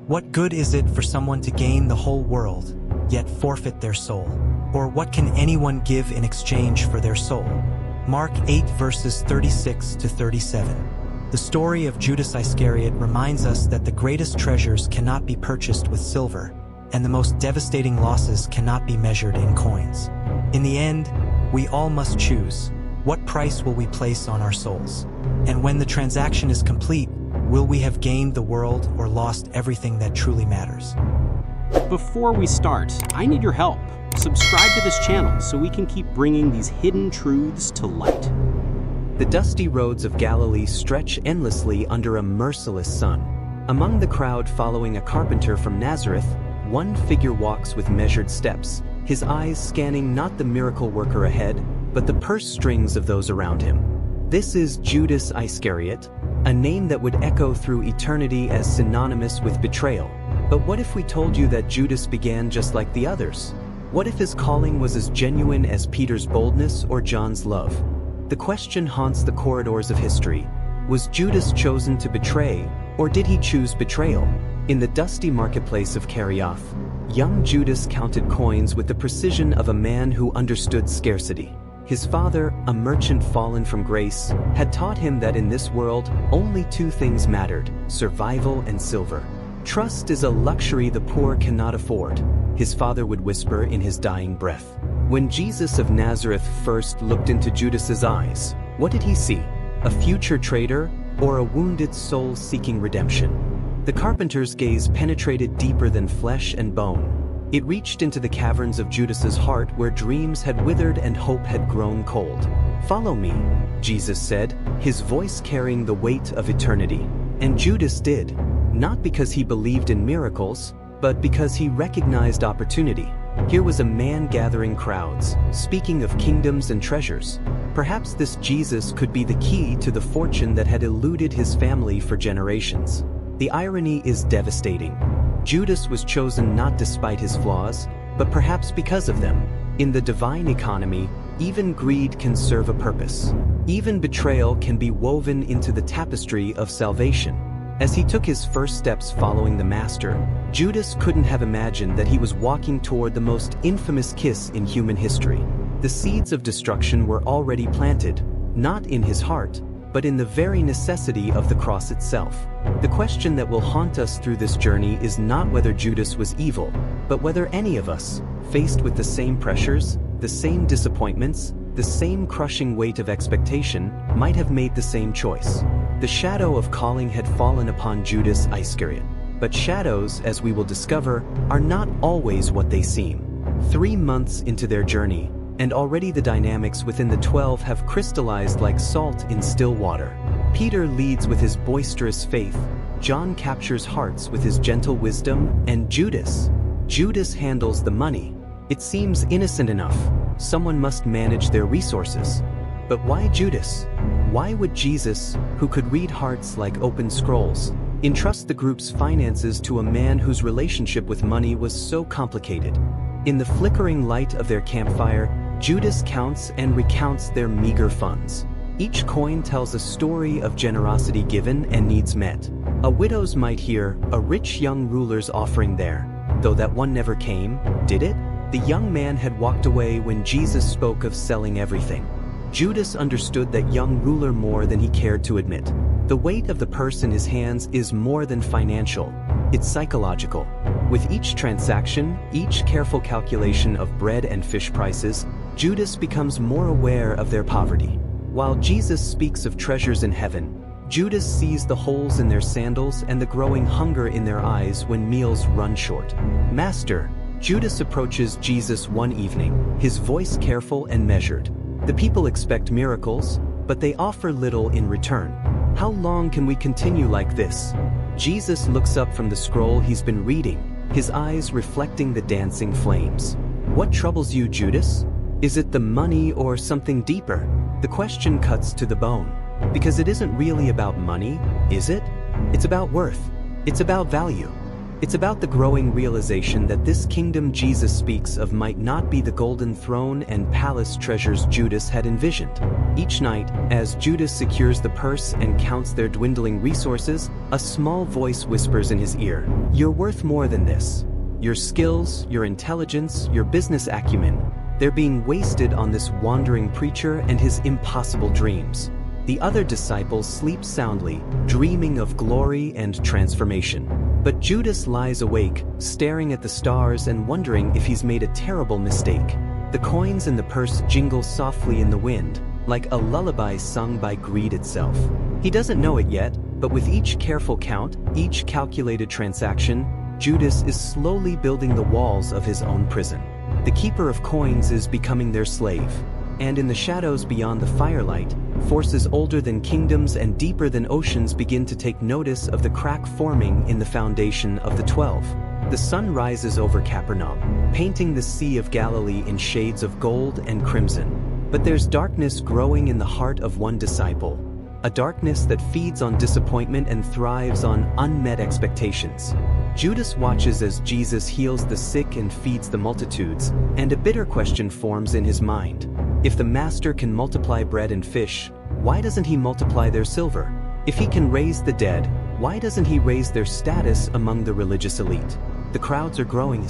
What good is it for someone to gain the whole world, yet forfeit their soul? Or what can anyone give in exchange for their soul? Mark 8 verses 36 to 37. The story of Judas Iscariot reminds us that the greatest treasures cannot be purchased with silver, and the most devastating losses cannot be measured in coins. In the end, we all must choose. What price will we place on our souls? And when the transaction is complete, will we have gained the world or lost everything that truly matters? Before we start, I need your help. Subscribe to this channel so we can keep bringing these hidden truths to light. The dusty roads of Galilee stretch endlessly under a merciless sun. Among the crowd following a carpenter from Nazareth, one figure walks with measured steps, his eyes scanning not the miracle worker ahead, but the purse strings of those around him. This is Judas Iscariot, a name that would echo through eternity as synonymous with betrayal. But what if we told you that Judas began just like the others? What if his calling was as genuine as Peter's boldness or John's love? The question haunts the corridors of history. Was Judas chosen to betray, or did he choose betrayal? In the dusty marketplace of Kerioth, young Judas counted coins with the precision of a man who understood scarcity. His father, a merchant fallen from grace, had taught him that in this world, only two things mattered: survival and silver. Trust is a luxury the poor cannot afford, his father would whisper in his dying breath. When Jesus of Nazareth first looked into Judas's eyes, what did he see? A future traitor or a wounded soul seeking redemption? The carpenter's gaze penetrated deeper than flesh and bone. It reached into the caverns of Judas's heart where dreams had withered and hope had grown cold. "Follow me," Jesus said, his voice carrying the weight of eternity. And Judas did, not because he believed in miracles, but because he recognized opportunity. Here was a man gathering crowds, speaking of kingdoms and treasures. Perhaps this Jesus could be the key to the fortune that had eluded his family for generations. The irony is devastating. Judas was chosen not despite his flaws, but perhaps because of them. In the divine economy, even greed can serve a purpose. Even betrayal can be woven into the tapestry of salvation. As he took his first steps following the Master, Judas couldn't have imagined that he was walking toward the most infamous kiss in human history. The seeds of destruction were already planted, not in his heart, but in the very necessity of the cross itself. The question that will haunt us through this journey is not whether Judas was evil, but whether any of us, faced with the same pressures, the same disappointments, the same crushing weight of expectation, might have made the same choice. The shadow of calling had fallen upon Judas Iscariot. But shadows, as we will discover, are not always what they seem. 3 months into their journey, and already the dynamics within the 12 have crystallized like salt in still water. Peter leads with his boisterous faith, John captures hearts with his gentle wisdom, and Judas handles the money. It seems innocent enough. Someone must manage their resources. But why Judas? Why would Jesus, who could read hearts like open scrolls, entrust the group's finances to a man whose relationship with money was so complicated? In the flickering light of their campfire, Judas counts and recounts their meager funds. Each coin tells a story of generosity given and needs met. A widow's mite here, a rich young ruler's offering there. Though that one never came, did it? The young man had walked away when Jesus spoke of selling everything. Judas understood that young ruler more than he cared to admit. The weight of the purse in his hands is more than financial, it's psychological. With each transaction, each careful calculation of bread and fish prices, Judas becomes more aware of their poverty. While Jesus speaks of treasures in heaven, Judas sees the holes in their sandals and the growing hunger in their eyes when meals run short. "Master," Judas approaches Jesus one evening, his voice careful and measured. The people expect miracles, but they offer little in return. How long can we continue like this? Jesus looks up from the scroll he's been reading, his eyes reflecting the dancing flames. "What troubles you, Judas? Is it the money or something deeper?" The question cuts to the bone. Because it isn't really about money, is it? It's about worth. It's about value. It's about the growing realization that this kingdom Jesus speaks of might not be the golden throne and palace treasures Judas had envisioned. Each night, as Judas secures the purse and counts their dwindling resources, A small voice whispers in his ear, "You're worth more than this. Your skills, your intelligence, your business acumen, they're being wasted on this wandering preacher and his impossible dreams." The other disciples sleep soundly, dreaming of glory and transformation. But Judas lies awake, staring at the stars and wondering if he's made a terrible mistake. The coins in the purse jingle softly in the wind, like a lullaby sung by greed itself. He doesn't know it yet, but with each careful count, each calculated transaction, Judas is slowly building the walls of his own prison. The keeper of coins is becoming their slave. And in the shadows beyond the firelight, forces older than kingdoms and deeper than oceans begin to take notice of the crack forming in the foundation of the 12. The sun rises over Capernaum, painting the Sea of Galilee in shades of gold and crimson. But there's darkness growing in the heart of one disciple, a darkness that feeds on disappointment and thrives on unmet expectations. Judas watches as Jesus heals the sick and feeds the multitudes, and a bitter question forms in his mind. If the master can multiply bread and fish, why doesn't he multiply their silver? If he can raise the dead, why doesn't he raise their status among the religious elite? The crowds are growing,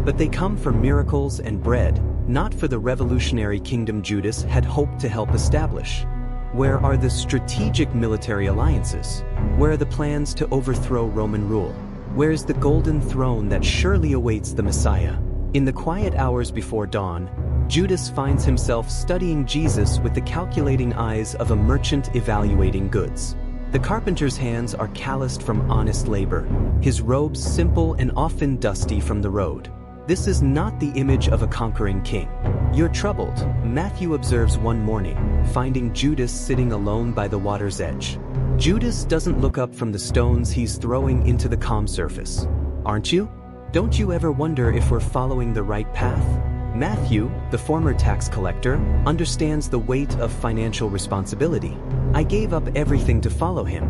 but they come for miracles and bread, not for the revolutionary kingdom Judas had hoped to help establish. Where are the strategic military alliances? Where are the plans to overthrow Roman rule? Where is the golden throne that surely awaits the Messiah? In the quiet hours before dawn, Judas finds himself studying Jesus with the calculating eyes of a merchant evaluating goods. The carpenter's hands are calloused from honest labor, his robes simple and often dusty from the road. This is not the image of a conquering king. "You're troubled," Matthew observes one morning, finding Judas sitting alone by the water's edge. Judas doesn't look up from the stones he's throwing into the calm surface. "Aren't you? Don't you ever wonder if we're following the right path?" Matthew, the former tax collector, understands the weight of financial responsibility. "I gave up everything to follow him.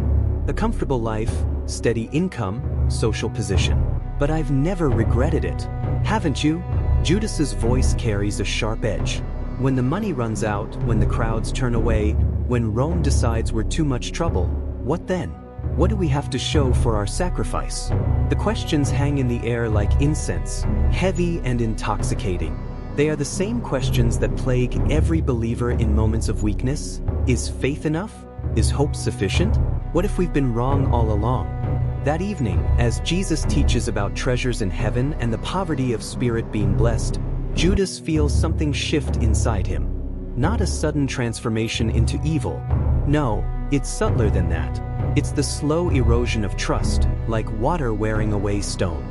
A comfortable life, steady income, social position. But I've never regretted it. Haven't you?" Judas's voice carries a sharp edge. When the money runs out, when the crowds turn away, when Rome decides we're too much trouble, what then? What do we have to show for our sacrifice? The questions hang in the air like incense, heavy and intoxicating. They are the same questions that plague every believer in moments of weakness. Is faith enough? Is hope sufficient? What if we've been wrong all along? That evening, as Jesus teaches about treasures in heaven and the poverty of spirit being blessed, Judas feels something shift inside him. Not a sudden transformation into evil. No, it's subtler than that. It's the slow erosion of trust, like water wearing away stone.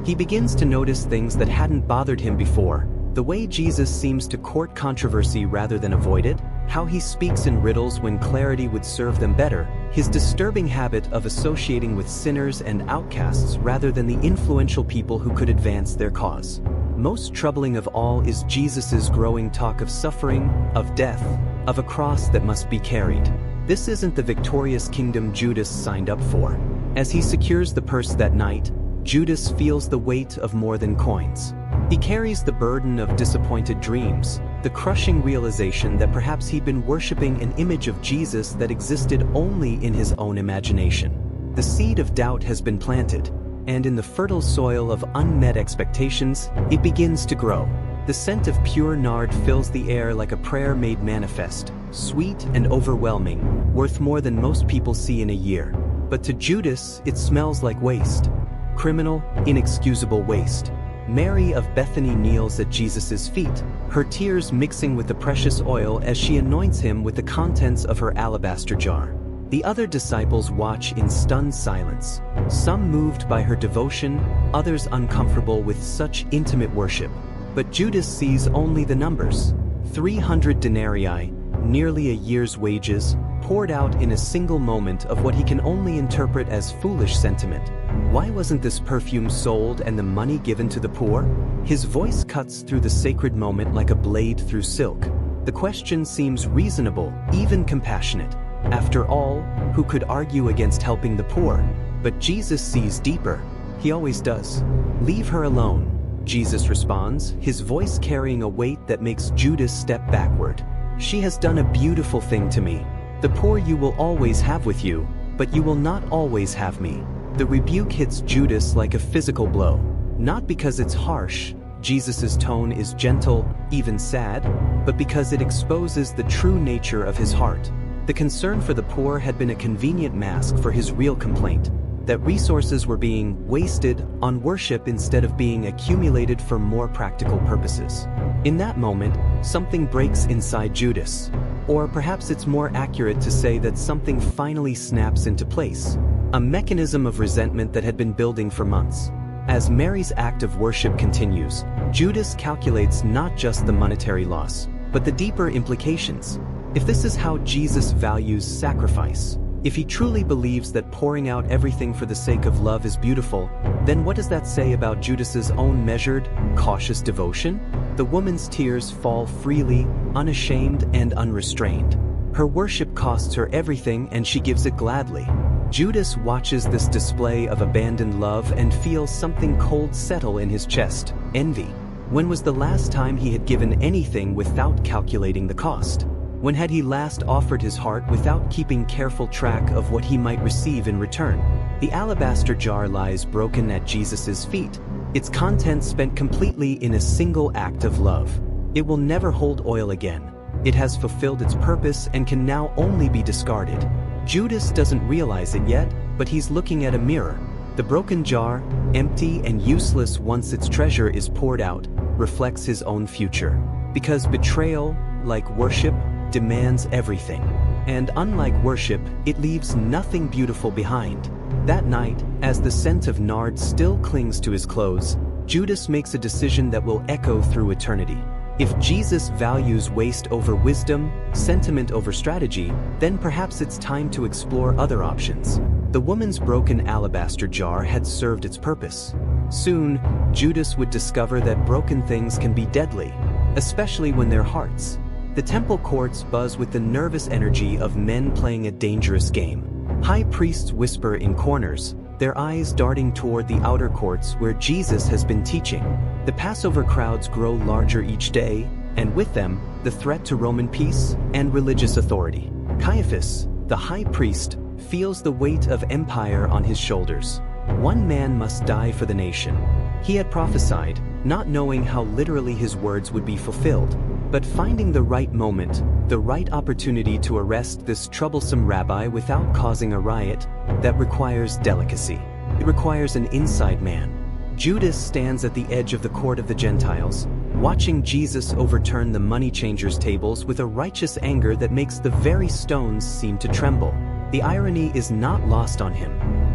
He begins to notice things that hadn't bothered him before. The way Jesus seems to court controversy rather than avoid it, how he speaks in riddles when clarity would serve them better, his disturbing habit of associating with sinners and outcasts rather than the influential people who could advance their cause. Most troubling of all is Jesus's growing talk of suffering, of death, of a cross that must be carried. This isn't the victorious kingdom Judas signed up for. As he secures the purse that night, Judas feels the weight of more than coins. He carries the burden of disappointed dreams, the crushing realization that perhaps he'd been worshiping an image of Jesus that existed only in his own imagination. The seed of doubt has been planted, and in the fertile soil of unmet expectations, it begins to grow. The scent of pure nard fills the air like a prayer made manifest, sweet and overwhelming, worth more than most people see in a year. But to Judas, it smells like waste. Criminal, inexcusable waste. Mary of Bethany kneels at Jesus' feet, her tears mixing with the precious oil as she anoints him with the contents of her alabaster jar. The other disciples watch in stunned silence, some moved by her devotion, others uncomfortable with such intimate worship. But Judas sees only the numbers. 300 denarii, nearly a year's wages, poured out in a single moment of what he can only interpret as foolish sentiment. Why wasn't this perfume sold and the money given to the poor? His voice cuts through the sacred moment like a blade through silk. The question seems reasonable, even compassionate. After all, who could argue against helping the poor? But Jesus sees deeper. He always does. "Leave her alone," Jesus responds, his voice carrying a weight that makes Judas step backward. "She has done a beautiful thing to me. The poor you will always have with you, but you will not always have me." The rebuke hits Judas like a physical blow. Not because it's harsh, Jesus' tone is gentle, even sad, but because it exposes the true nature of his heart. The concern for the poor had been a convenient mask for his real complaint, that resources were being wasted on worship instead of being accumulated for more practical purposes. In that moment, something breaks inside Judas. Or perhaps it's more accurate to say that something finally snaps into place. A mechanism of resentment that had been building for months. As Mary's act of worship continues, Judas calculates not just the monetary loss, but the deeper implications. If this is how Jesus values sacrifice, if he truly believes that pouring out everything for the sake of love is beautiful, then what does that say about Judas's own measured, cautious devotion? The woman's tears fall freely, unashamed and unrestrained. Her worship costs her everything and she gives it gladly. Judas watches this display of abandoned love and feels something cold settle in his chest: envy. When was the last time he had given anything without calculating the cost? When had he last offered his heart without keeping careful track of what he might receive in return? The alabaster jar lies broken at Jesus' feet, its contents spent completely in a single act of love. It will never hold oil again. It has fulfilled its purpose and can now only be discarded. Judas doesn't realize it yet, but he's looking at a mirror. The broken jar, empty and useless once its treasure is poured out, reflects his own future. Because betrayal, like worship, demands everything. And unlike worship, it leaves nothing beautiful behind. That night, as the scent of nard still clings to his clothes, Judas makes a decision that will echo through eternity. If Jesus values waste over wisdom, sentiment over strategy, then perhaps it's time to explore other options. The woman's broken alabaster jar had served its purpose. Soon, Judas would discover that broken things can be deadly, especially when they're hearts. The temple courts buzz with the nervous energy of men playing a dangerous game. High priests whisper in corners, their eyes darting toward the outer courts where Jesus has been teaching. The Passover crowds grow larger each day, and with them, the threat to Roman peace and religious authority. Caiaphas, the high priest, feels the weight of empire on his shoulders. One man must die for the nation. He had prophesied, not knowing how literally his words would be fulfilled, but finding the right moment, the right opportunity to arrest this troublesome rabbi without causing a riot, that requires delicacy. It requires an inside man. Judas stands at the edge of the court of the Gentiles, watching Jesus overturn the money changers' tables with a righteous anger that makes the very stones seem to tremble. The irony is not lost on him.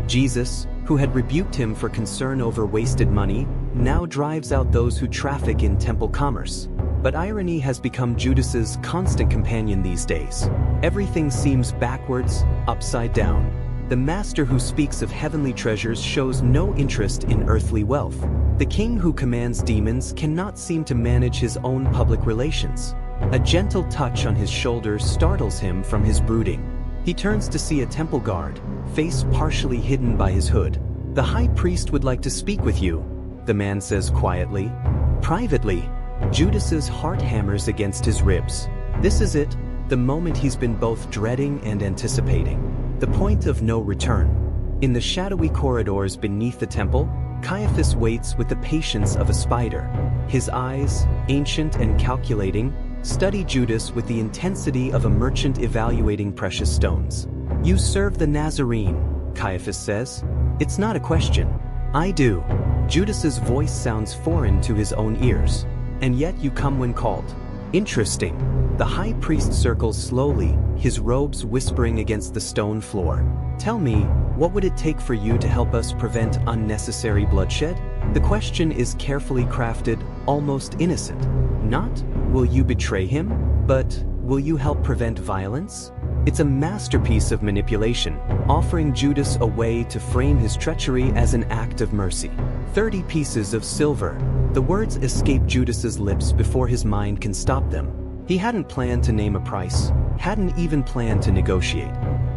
Jesus, who had rebuked him for concern over wasted money, now drives out those who traffic in temple commerce. But irony has become Judas's constant companion these days. Everything seems backwards, upside down. The master who speaks of heavenly treasures shows no interest in earthly wealth. The king who commands demons cannot seem to manage his own public relations. A gentle touch on his shoulder startles him from his brooding. He turns to see a temple guard, face partially hidden by his hood. "The high priest would like to speak with you," the man says quietly. Privately, Judas's heart hammers against his ribs. This is it, the moment he's been both dreading and anticipating. The point of no return. In the shadowy corridors beneath the temple, Caiaphas waits with the patience of a spider. His eyes, ancient and calculating, study Judas with the intensity of a merchant evaluating precious stones. "You serve the Nazarene," Caiaphas says. "It's not a question. I do." Judas's voice sounds foreign to his own ears. "And yet you come when called." Interesting. The high priest circles slowly, his robes whispering against the stone floor. "Tell me, what would it take for you to help us prevent unnecessary bloodshed?" The question is carefully crafted, almost innocent. Not, "Will you betray him?" but, "Will you help prevent violence?" It's a masterpiece of manipulation, offering Judas a way to frame his treachery as an act of mercy. 30 pieces of silver. The words escape Judas's lips before his mind can stop them. He hadn't planned to name a price, hadn't even planned to negotiate.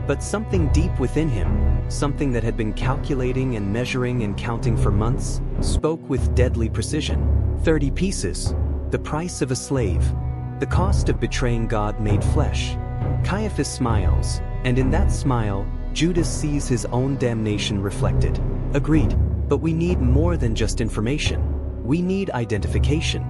But something deep within him, something that had been calculating and measuring and counting for months, spoke with deadly precision. 30 pieces. The price of a slave. The cost of betraying God made flesh. Caiaphas smiles, and in that smile, Judas sees his own damnation reflected. Agreed, but we need more than just information. We need identification,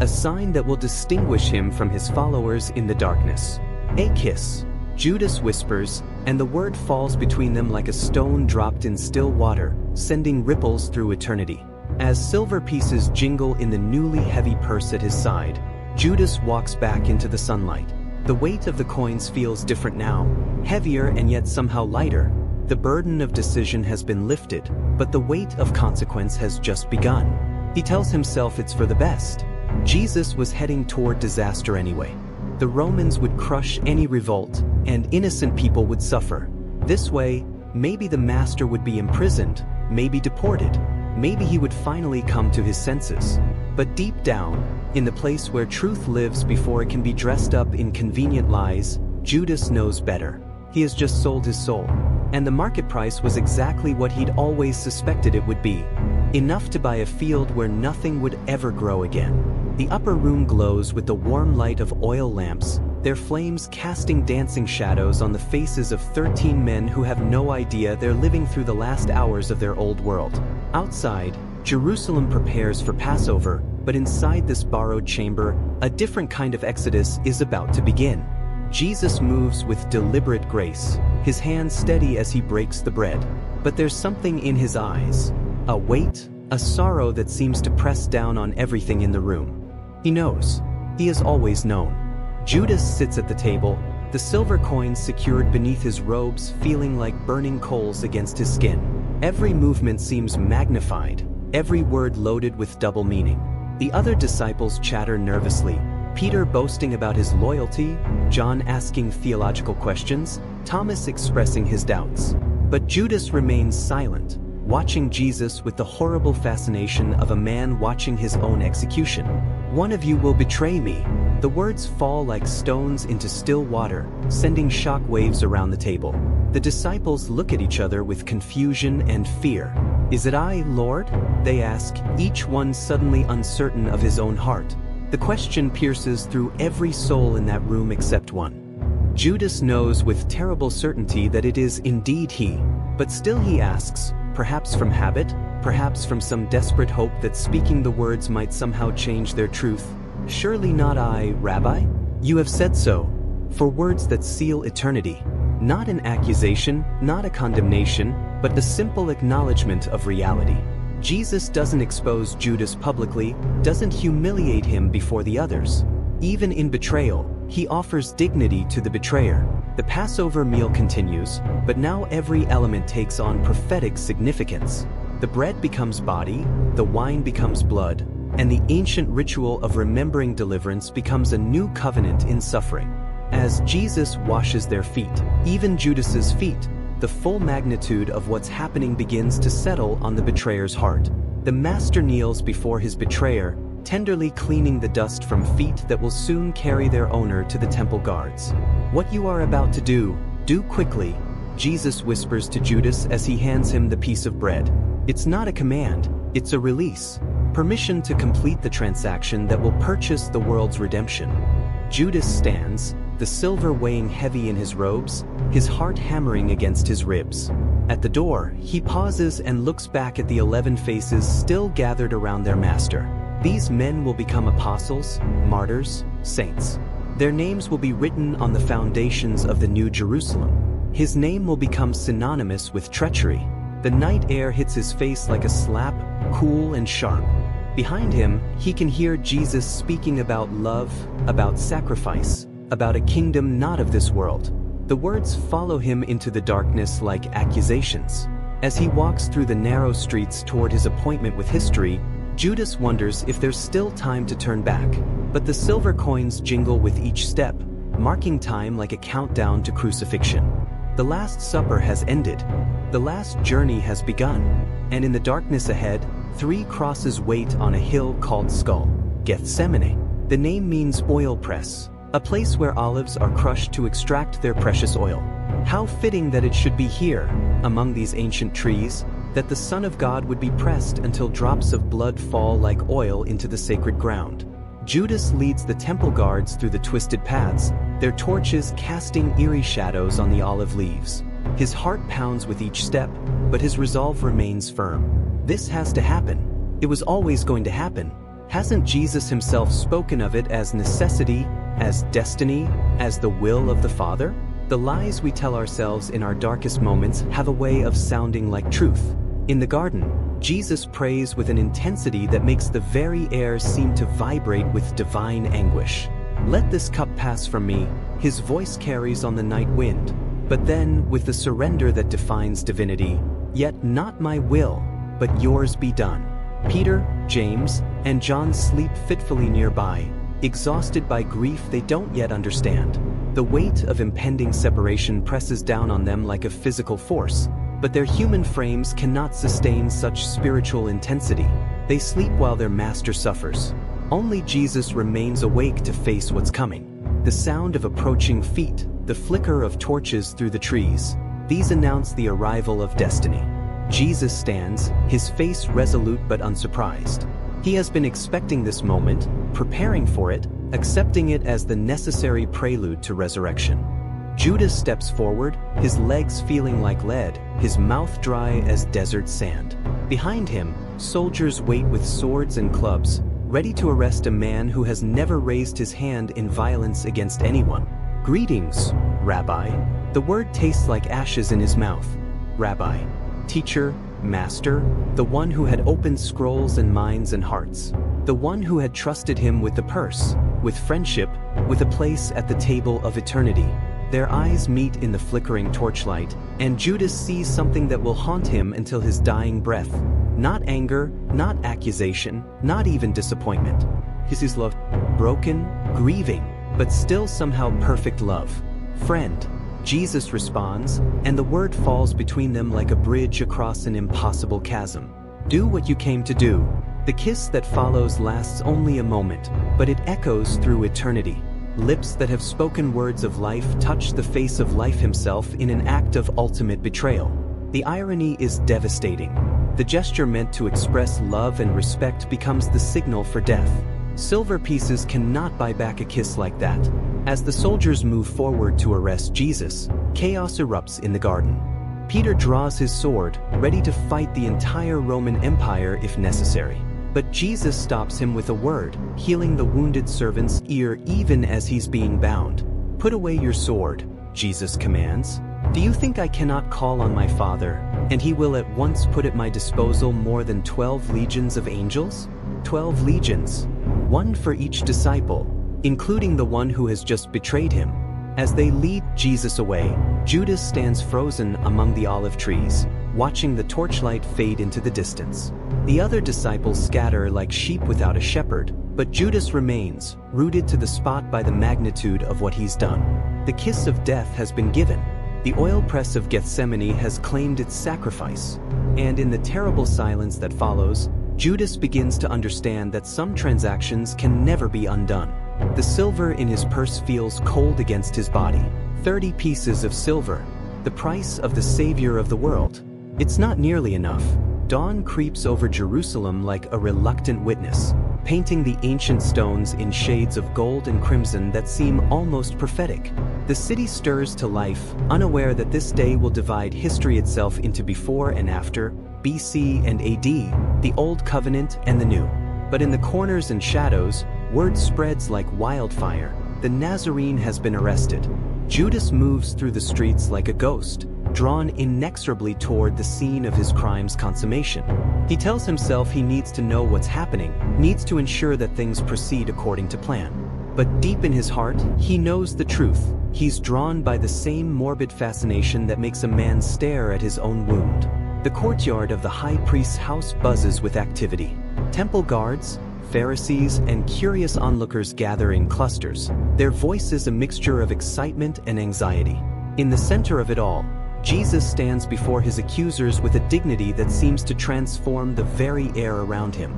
a sign that will distinguish him from his followers in the darkness. A kiss, Judas whispers, and the word falls between them like a stone dropped in still water, sending ripples through eternity. As silver pieces jingle in the newly heavy purse at his side, Judas walks back into the sunlight. The weight of the coins feels different now, heavier and yet somehow lighter. The burden of decision has been lifted, but the weight of consequence has just begun. He tells himself it's for the best. Jesus was heading toward disaster anyway. The Romans would crush any revolt, and innocent people would suffer. This way, maybe the master would be imprisoned, maybe deported, maybe he would finally come to his senses. But deep down, in the place where truth lives before it can be dressed up in convenient lies, Judas knows better. He has just sold his soul. And the market price was exactly what he'd always suspected it would be. Enough to buy a field where nothing would ever grow again. The upper room glows with the warm light of oil lamps, their flames casting dancing shadows on the faces of 13 men who have no idea they're living through the last hours of their old world. Outside, Jerusalem prepares for Passover, but inside this borrowed chamber, a different kind of exodus is about to begin. Jesus moves with deliberate grace, his hands steady as he breaks the bread. But there's something in his eyes, a weight, a sorrow that seems to press down on everything in the room. He knows. He has always known. Judas sits at the table, the silver coins secured beneath his robes feeling like burning coals against his skin. Every movement seems magnified, every word loaded with double meaning. The other disciples chatter nervously, Peter boasting about his loyalty, John asking theological questions, Thomas expressing his doubts. But Judas remains silent, watching Jesus with the horrible fascination of a man watching his own execution. "One of you will betray me." The words fall like stones into still water, sending shock waves around the table. The disciples look at each other with confusion and fear. "Is it I, Lord?" they ask, each one suddenly uncertain of his own heart. The question pierces through every soul in that room except one. Judas knows with terrible certainty that it is indeed he, but still he asks, perhaps from habit, perhaps from some desperate hope that speaking the words might somehow change their truth. "Surely not I, Rabbi? You have said so." For words that seal eternity. Not an accusation, not a condemnation, but the simple acknowledgement of reality. Jesus doesn't expose Judas publicly, doesn't humiliate him before the others. Even in betrayal, he offers dignity to the betrayer. The Passover meal continues, but now every element takes on prophetic significance. The bread becomes body, the wine becomes blood, and the ancient ritual of remembering deliverance becomes a new covenant in suffering. As Jesus washes their feet, even Judas's feet, the full magnitude of what's happening begins to settle on the betrayer's heart. The master kneels before his betrayer, tenderly cleaning the dust from feet that will soon carry their owner to the temple guards. "What you are about to do quickly," Jesus whispers to Judas as he hands him the piece of bread. It's not a command, it's a release. Permission to complete the transaction that will purchase the world's redemption. Judas stands, the silver weighing heavy in his robes, his heart hammering against his ribs. At the door, he pauses and looks back at the 11 faces still gathered around their master. These men will become apostles, martyrs, saints. Their names will be written on the foundations of the New Jerusalem. His name will become synonymous with treachery. The night air hits his face like a slap, cool and sharp. Behind him, he can hear Jesus speaking about love, about sacrifice, about a kingdom not of this world. The words follow him into the darkness like accusations. As he walks through the narrow streets toward his appointment with history, Judas wonders if there's still time to turn back. But the silver coins jingle with each step, marking time like a countdown to crucifixion. The Last Supper has ended. The last journey has begun. And in the darkness ahead, 3 crosses wait on a hill called Skull, Gethsemane. The name means oil press, a place where olives are crushed to extract their precious oil. How fitting that it should be here, among these ancient trees, that the Son of God would be pressed until drops of blood fall like oil into the sacred ground. Judas leads the temple guards through the twisted paths, their torches casting eerie shadows on the olive leaves. His heart pounds with each step, but his resolve remains firm. This has to happen. It was always going to happen. Hasn't Jesus himself spoken of it as necessity, as destiny, as the will of the Father? The lies we tell ourselves in our darkest moments have a way of sounding like truth. In the garden, Jesus prays with an intensity that makes the very air seem to vibrate with divine anguish. "Let this cup pass from me," his voice carries on the night wind. But then, with the surrender that defines divinity, "Yet not my will, but yours be done." Peter, James, and John sleep fitfully nearby, exhausted by grief they don't yet understand. The weight of impending separation presses down on them like a physical force, but their human frames cannot sustain such spiritual intensity. They sleep while their master suffers. Only Jesus remains awake to face what's coming. The sound of approaching feet, the flicker of torches through the trees, these announce the arrival of destiny. Jesus stands, his face resolute but unsurprised. He has been expecting this moment, preparing for it, accepting it as the necessary prelude to resurrection. Judas steps forward, his legs feeling like lead, his mouth dry as desert sand. Behind him, soldiers wait with swords and clubs, ready to arrest a man who has never raised his hand in violence against anyone. "Greetings, Rabbi." The word tastes like ashes in his mouth. Rabbi, teacher, master, the one who had opened scrolls and minds and hearts. The one who had trusted him with the purse, with friendship, with a place at the table of eternity. Their eyes meet in the flickering torchlight, and Judas sees something that will haunt him until his dying breath. Not anger, not accusation, not even disappointment. His is love, broken, grieving, but still somehow perfect love. "Friend," Jesus responds, and the word falls between them like a bridge across an impossible chasm. "Do what you came to do." The kiss that follows lasts only a moment, but it echoes through eternity. Lips that have spoken words of life touch the face of life himself in an act of ultimate betrayal. The irony is devastating. The gesture meant to express love and respect becomes the signal for death. Silver pieces cannot buy back a kiss like that. As the soldiers move forward to arrest Jesus, chaos erupts in the garden. Peter draws his sword, ready to fight the entire Roman Empire if necessary. But Jesus stops him with a word, healing the wounded servant's ear even as he's being bound. "Put away your sword," Jesus commands. "Do you think I cannot call on my Father, and he will at once put at my disposal more than 12 legions of angels? 12 legions, one for each disciple, including the one who has just betrayed him." As they lead Jesus away, Judas stands frozen among the olive trees, watching the torchlight fade into the distance. The other disciples scatter like sheep without a shepherd, but Judas remains, rooted to the spot by the magnitude of what he's done. The kiss of death has been given. The oil press of Gethsemane has claimed its sacrifice. And in the terrible silence that follows, Judas begins to understand that some transactions can never be undone. The silver in his purse feels cold against his body. 30 pieces of silver, the price of the Savior of the world. It's not nearly enough. Dawn creeps over Jerusalem like a reluctant witness, painting the ancient stones in shades of gold and crimson that seem almost prophetic. The city stirs to life, unaware that this day will divide history itself into before and after, BC and AD, the Old Covenant and the New. But in the corners and shadows, word spreads like wildfire. The Nazarene has been arrested. Judas moves through the streets like a ghost, drawn inexorably toward the scene of his crime's consummation. He tells himself he needs to know what's happening, needs to ensure that things proceed according to plan. But deep in his heart, he knows the truth. He's drawn by the same morbid fascination that makes a man stare at his own wound. The courtyard of the high priest's house buzzes with activity. Temple guards, Pharisees, and curious onlookers gather in clusters, their voices a mixture of excitement and anxiety. In the center of it all, Jesus stands before his accusers with a dignity that seems to transform the very air around him.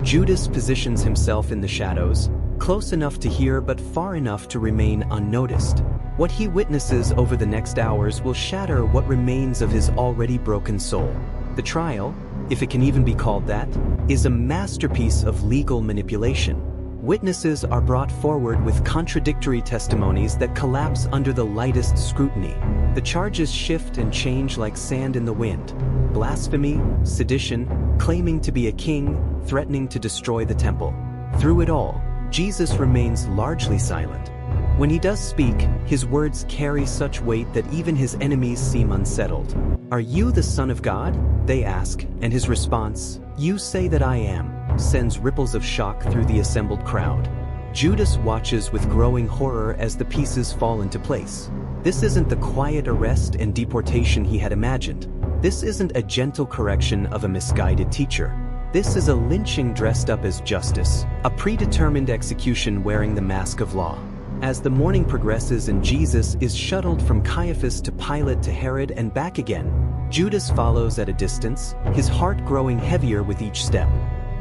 Judas positions himself in the shadows, close enough to hear but far enough to remain unnoticed. What he witnesses over the next hours will shatter what remains of his already broken soul. The trial, if it can even be called that, is a masterpiece of legal manipulation. Witnesses are brought forward with contradictory testimonies that collapse under the lightest scrutiny. The charges shift and change like sand in the wind. Blasphemy, sedition, claiming to be a king, threatening to destroy the temple. Through it all, Jesus remains largely silent. When he does speak, his words carry such weight that even his enemies seem unsettled. "Are you the Son of God?" they ask, and his response, "You say that I am," sends ripples of shock through the assembled crowd. Judas watches with growing horror as the pieces fall into place. This isn't the quiet arrest and deportation he had imagined. This isn't a gentle correction of a misguided teacher. This is a lynching dressed up as justice, a predetermined execution wearing the mask of law. As the morning progresses and Jesus is shuttled from Caiaphas to Pilate to Herod and back again, Judas follows at a distance, his heart growing heavier with each step.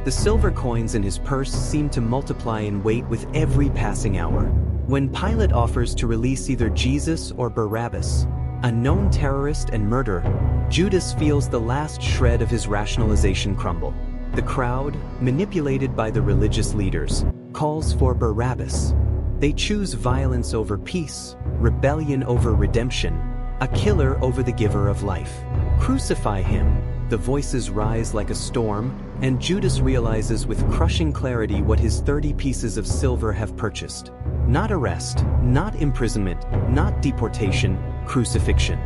The silver coins in his purse seem to multiply in weight with every passing hour. When Pilate offers to release either Jesus or Barabbas, a known terrorist and murderer, Judas feels the last shred of his rationalization crumble. The crowd, manipulated by the religious leaders, calls for Barabbas. They choose violence over peace, rebellion over redemption, a killer over the giver of life. "Crucify him!" The voices rise like a storm, and Judas realizes with crushing clarity what his 30 pieces of silver have purchased. Not arrest, not imprisonment, not deportation, crucifixion.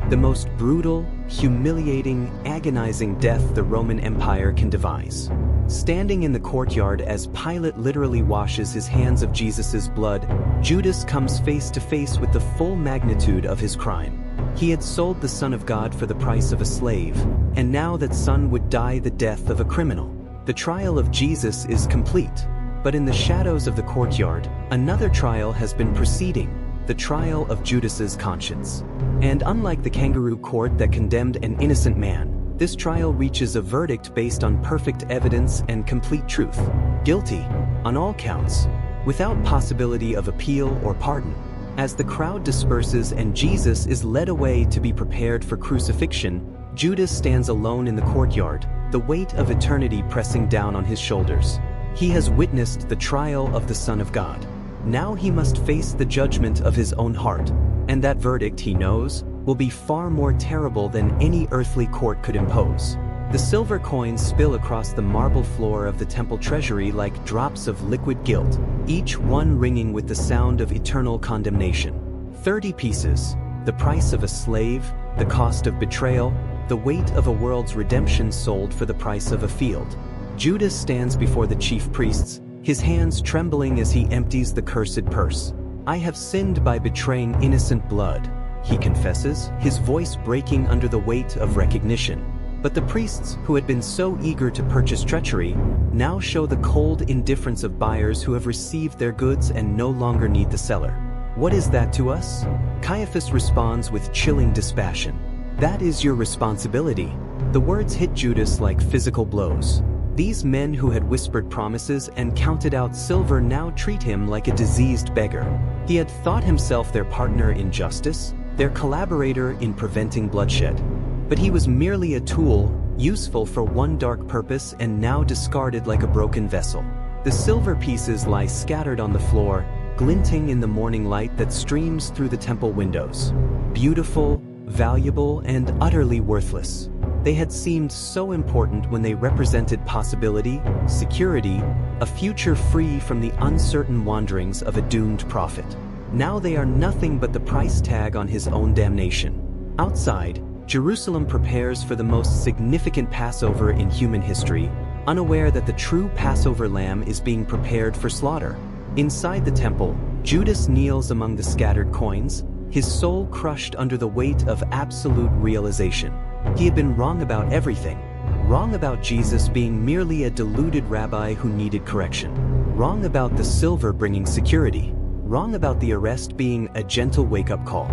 The most brutal, humiliating, agonizing death the Roman Empire can devise. Standing in the courtyard as Pilate literally washes his hands of Jesus' blood, Judas comes face to face with the full magnitude of his crime. He had sold the Son of God for the price of a slave, and now that son would die the death of a criminal. The trial of Jesus is complete, but in the shadows of the courtyard, another trial has been proceeding, the trial of Judas's conscience. And unlike the kangaroo court that condemned an innocent man, this trial reaches a verdict based on perfect evidence and complete truth. Guilty, on all counts, without possibility of appeal or pardon. As the crowd disperses and Jesus is led away to be prepared for crucifixion, Judas stands alone in the courtyard, the weight of eternity pressing down on his shoulders. He has witnessed the trial of the Son of God. Now he must face the judgment of his own heart, and that verdict, he knows, will be far more terrible than any earthly court could impose. The silver coins spill across the marble floor of the temple treasury like drops of liquid guilt, each one ringing with the sound of eternal condemnation. 30 pieces, the price of a slave, the cost of betrayal, the weight of a world's redemption sold for the price of a field. Judas stands before the chief priests, his hands trembling as he empties the cursed purse. "I have sinned by betraying innocent blood," he confesses, his voice breaking under the weight of recognition. But the priests, who had been so eager to purchase treachery, now show the cold indifference of buyers who have received their goods and no longer need the seller. "What is that to us?" Caiaphas responds with chilling dispassion. "That is your responsibility." The words hit Judas like physical blows. These men who had whispered promises and counted out silver now treat him like a diseased beggar. He had thought himself their partner in justice, their collaborator in preventing bloodshed. But he was merely a tool, useful for one dark purpose and now discarded like a broken vessel. The silver pieces lie scattered on the floor, glinting in the morning light that streams through the temple windows. Beautiful, valuable, and utterly worthless. They had seemed so important when they represented possibility, security, a future free from the uncertain wanderings of a doomed prophet. Now they are nothing but the price tag on his own damnation. Outside, Jerusalem prepares for the most significant Passover in human history, unaware that the true Passover lamb is being prepared for slaughter. Inside the temple, Judas kneels among the scattered coins, his soul crushed under the weight of absolute realization. He had been wrong about everything. Wrong about Jesus being merely a deluded rabbi who needed correction. Wrong about the silver bringing security. Wrong about the arrest being a gentle wake-up call.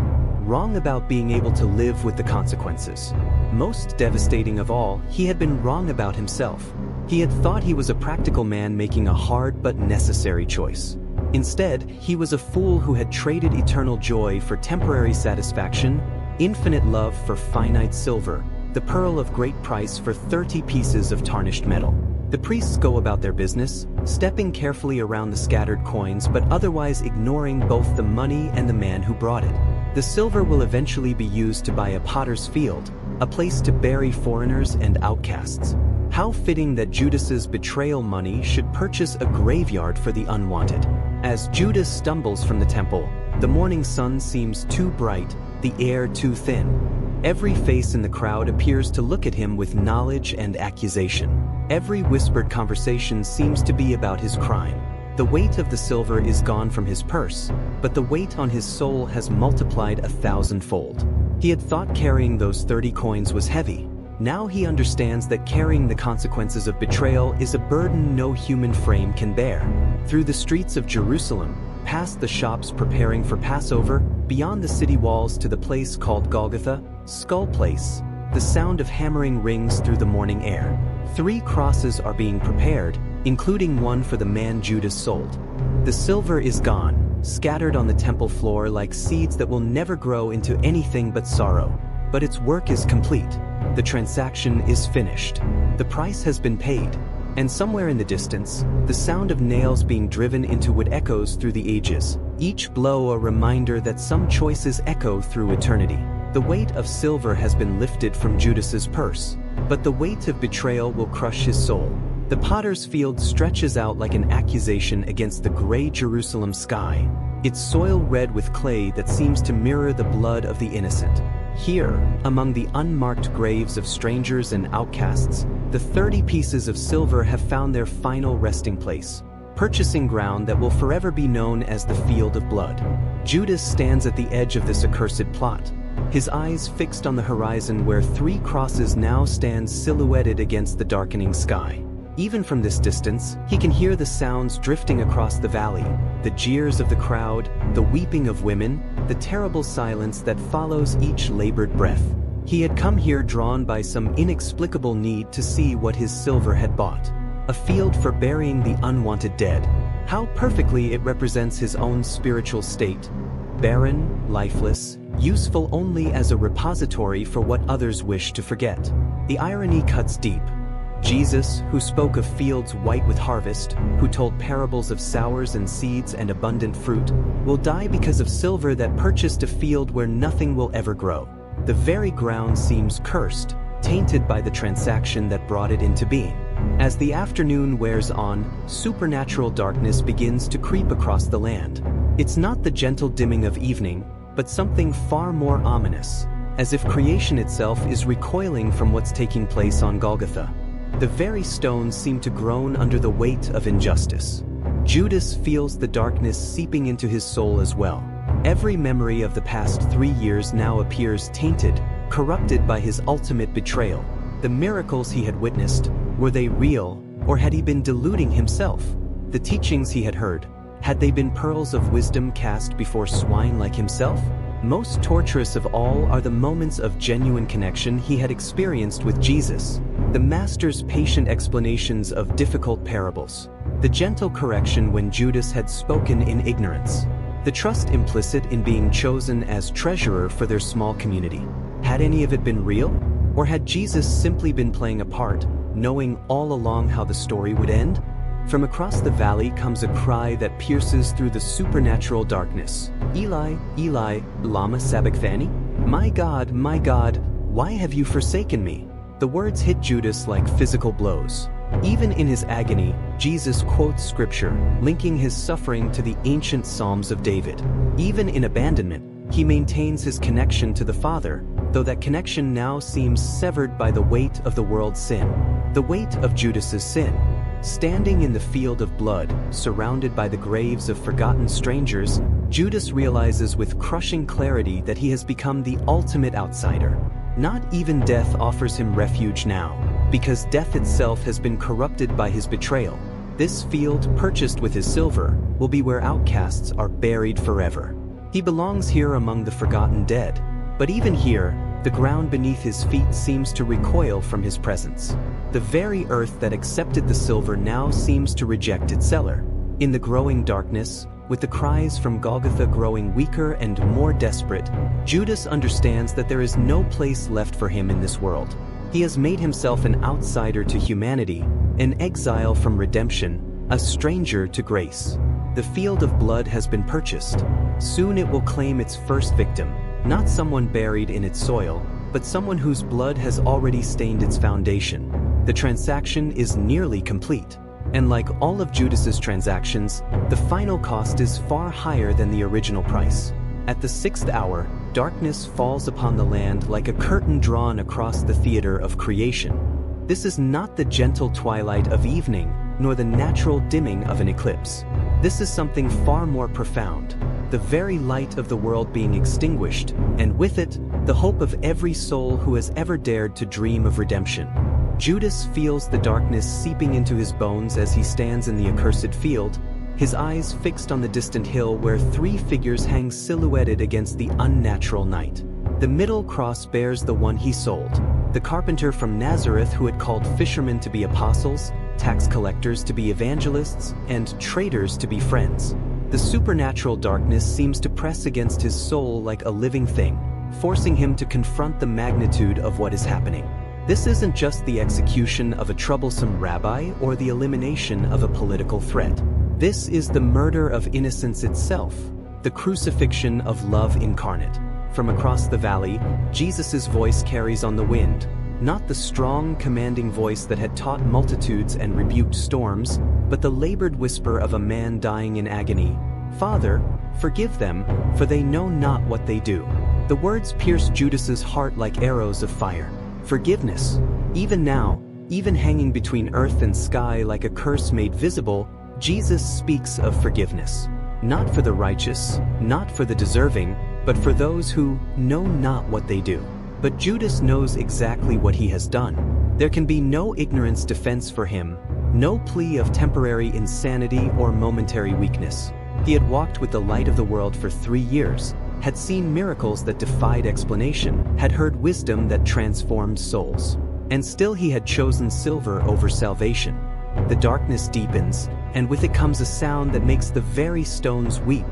Wrong about being able to live with the consequences. Most devastating of all, he had been wrong about himself. He had thought he was a practical man making a hard but necessary choice. Instead, he was a fool who had traded eternal joy for temporary satisfaction, infinite love for finite silver, the pearl of great price for 30 pieces of tarnished metal. The priests go about their business, stepping carefully around the scattered coins but otherwise ignoring both the money and the man who brought it. The silver will eventually be used to buy a potter's field, a place to bury foreigners and outcasts. How fitting that Judas's betrayal money should purchase a graveyard for the unwanted. As Judas stumbles from the temple, the morning sun seems too bright, the air too thin. Every face in the crowd appears to look at him with knowledge and accusation. Every whispered conversation seems to be about his crime. The weight of the silver is gone from his purse, but the weight on his soul has multiplied 1,000-fold. He had thought carrying those 30 coins was heavy. Now he understands that carrying the consequences of betrayal is a burden no human frame can bear. Through the streets of Jerusalem, past the shops preparing for Passover, beyond the city walls to the place called Golgotha, Skull Place, the sound of hammering rings through the morning air. 3 crosses are being prepared, including one for the man Judas sold. The silver is gone, scattered on the temple floor like seeds that will never grow into anything but sorrow. But its work is complete. The transaction is finished. The price has been paid. And somewhere in the distance, the sound of nails being driven into wood echoes through the ages, each blow a reminder that some choices echo through eternity. The weight of silver has been lifted from Judas's purse, but the weight of betrayal will crush his soul. The potter's field stretches out like an accusation against the gray Jerusalem sky, its soil red with clay that seems to mirror the blood of the innocent. Here, among the unmarked graves of strangers and outcasts, the 30 pieces of silver have found their final resting place, purchasing ground that will forever be known as the Field of Blood. Judas stands at the edge of this accursed plot, his eyes fixed on the horizon where 3 crosses now stand silhouetted against the darkening sky. Even from this distance, he can hear the sounds drifting across the valley, the jeers of the crowd, the weeping of women, the terrible silence that follows each labored breath. He had come here drawn by some inexplicable need to see what his silver had bought. A field for burying the unwanted dead. How perfectly it represents his own spiritual state. Barren, lifeless, useful only as a repository for what others wish to forget. The irony cuts deep. Jesus, who spoke of fields white with harvest, who told parables of sowers and seeds and abundant fruit, will die because of silver that purchased a field where nothing will ever grow. The very ground seems cursed, tainted by the transaction that brought it into being. As the afternoon wears on, supernatural darkness begins to creep across the land. It's not the gentle dimming of evening, but something far more ominous, as if creation itself is recoiling from what's taking place on Golgotha. The very stones seem to groan under the weight of injustice. Judas feels the darkness seeping into his soul as well. Every memory of the past 3 years now appears tainted, corrupted by his ultimate betrayal. The miracles he had witnessed, were they real, or had he been deluding himself? The teachings he had heard, had they been pearls of wisdom cast before swine like himself? Most torturous of all are the moments of genuine connection he had experienced with Jesus, the Master's patient explanations of difficult parables, the gentle correction when Judas had spoken in ignorance, the trust implicit in being chosen as treasurer for their small community. Had any of it been real? Or had Jesus simply been playing a part, knowing all along how the story would end? From across the valley comes a cry that pierces through the supernatural darkness. Eli, Eli, lama sabachthani? My God, why have you forsaken me? The words hit Judas like physical blows. Even in his agony, Jesus quotes scripture, linking his suffering to the ancient Psalms of David. Even in abandonment, he maintains his connection to the Father, though that connection now seems severed by the weight of the world's sin. The weight of Judas's sin. Standing in the field of blood, surrounded by the graves of forgotten strangers, Judas realizes with crushing clarity that he has become the ultimate outsider. Not even death offers him refuge now, because death itself has been corrupted by his betrayal. This field, purchased with his silver, will be where outcasts are buried forever. He belongs here among the forgotten dead, but even here, the ground beneath his feet seems to recoil from his presence. The very earth that accepted the silver now seems to reject its seller. In the growing darkness, with the cries from Golgotha growing weaker and more desperate, Judas understands that there is no place left for him in this world. He has made himself an outsider to humanity, an exile from redemption, a stranger to grace. The field of blood has been purchased. Soon it will claim its first victim, not someone buried in its soil, but someone whose blood has already stained its foundation. The transaction is nearly complete. And like all of Judas's transactions, the final cost is far higher than the original price. At the 6th hour, darkness falls upon the land like a curtain drawn across the theater of creation. This is not the gentle twilight of evening, nor the natural dimming of an eclipse. This is something far more profound, the very light of the world being extinguished, and with it, the hope of every soul who has ever dared to dream of redemption. Judas feels the darkness seeping into his bones as he stands in the accursed field, his eyes fixed on the distant hill where 3 figures hang silhouetted against the unnatural night. The middle cross bears the one he sold, the carpenter from Nazareth who had called fishermen to be apostles, tax collectors to be evangelists, and traitors to be friends. The supernatural darkness seems to press against his soul like a living thing, forcing him to confront the magnitude of what is happening. This isn't just the execution of a troublesome rabbi or the elimination of a political threat. This is the murder of innocence itself, the crucifixion of love incarnate. From across the valley, Jesus' voice carries on the wind, not the strong, commanding voice that had taught multitudes and rebuked storms, but the labored whisper of a man dying in agony. "Father, forgive them, for they know not what they do." The words pierce Judas's heart like arrows of fire. Forgiveness. Even now, even hanging between earth and sky like a curse made visible, Jesus speaks of forgiveness. Not for the righteous, not for the deserving, but for those who know not what they do. But Judas knows exactly what he has done. There can be no ignorance defense for him, no plea of temporary insanity or momentary weakness. He had walked with the light of the world for 3 years, had seen miracles that defied explanation, had heard wisdom that transformed souls. And still he had chosen silver over salvation. The darkness deepens, and with it comes a sound that makes the very stones weep.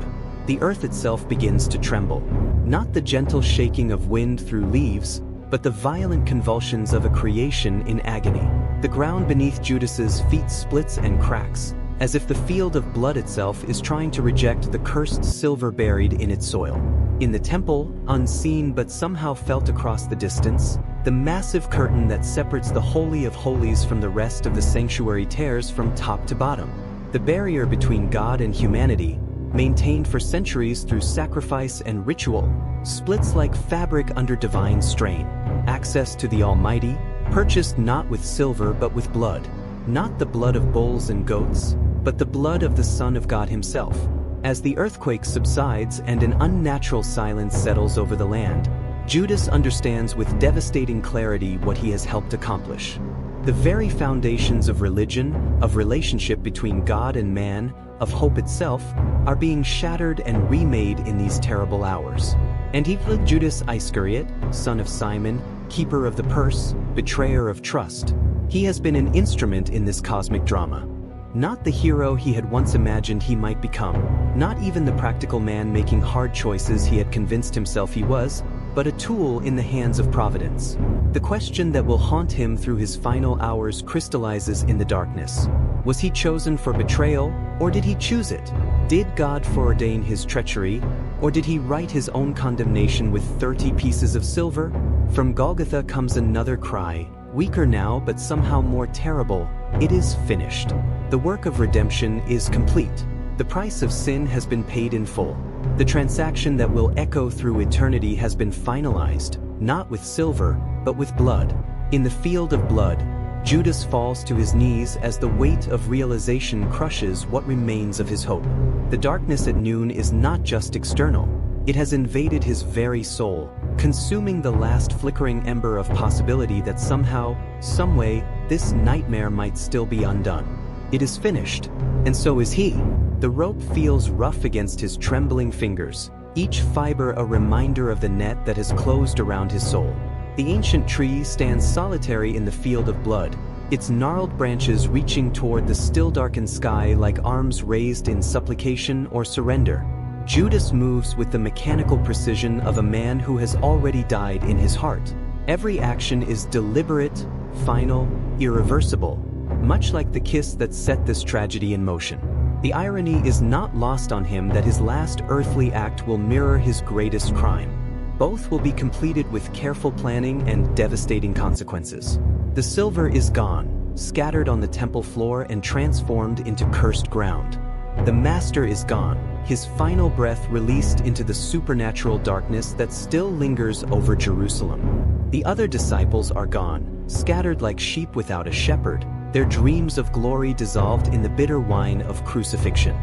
The earth itself begins to tremble. Not the gentle shaking of wind through leaves, but the violent convulsions of a creation in agony. The ground beneath Judas's feet splits and cracks, as if the field of blood itself is trying to reject the cursed silver buried in its soil. In the temple, unseen but somehow felt across the distance, the massive curtain that separates the Holy of Holies from the rest of the sanctuary tears from top to bottom. The barrier between God and humanity, maintained for centuries through sacrifice and ritual, splits like fabric under divine strain. Access to the Almighty, purchased not with silver but with blood. Not the blood of bulls and goats, but the blood of the Son of God himself. As the earthquake subsides and an unnatural silence settles over the land, Judas understands with devastating clarity what he has helped accomplish. The very foundations of religion, of relationship between God and man, of hope itself, are being shattered and remade in these terrible hours. And he fled Judas Iscariot, son of Simon, keeper of the purse, betrayer of trust. He has been an instrument in this cosmic drama. Not the hero he had once imagined he might become, not even the practical man making hard choices he had convinced himself he was, but a tool in the hands of providence. The question that will haunt him through his final hours crystallizes in the darkness. Was he chosen for betrayal, or did he choose it? Did God foreordain his treachery, or did he write his own condemnation with 30 pieces of silver? From Golgotha comes another cry, weaker now but somehow more terrible. It is finished. The work of redemption is complete. The price of sin has been paid in full. The transaction that will echo through eternity has been finalized, not with silver, but with blood. In the field of blood, Judas falls to his knees as the weight of realization crushes what remains of his hope. The darkness at noon is not just external. It has invaded his very soul, consuming the last flickering ember of possibility that somehow, someway, this nightmare might still be undone. It is finished, and so is he. The rope feels rough against his trembling fingers, each fiber a reminder of the net that has closed around his soul. The ancient tree stands solitary in the field of blood, its gnarled branches reaching toward the still darkened sky like arms raised in supplication or surrender. Judas moves with the mechanical precision of a man who has already died in his heart. Every action is deliberate, final, irreversible. much like the kiss that set this tragedy in motion. The irony is not lost on him that his last earthly act will mirror his greatest crime. Both will be completed with careful planning and devastating consequences. The silver is gone, scattered on the temple floor and transformed into cursed ground. The master is gone, his final breath released into the supernatural darkness that still lingers over Jerusalem. The other disciples are gone, scattered like sheep without a shepherd, their dreams of glory dissolved in the bitter wine of crucifixion.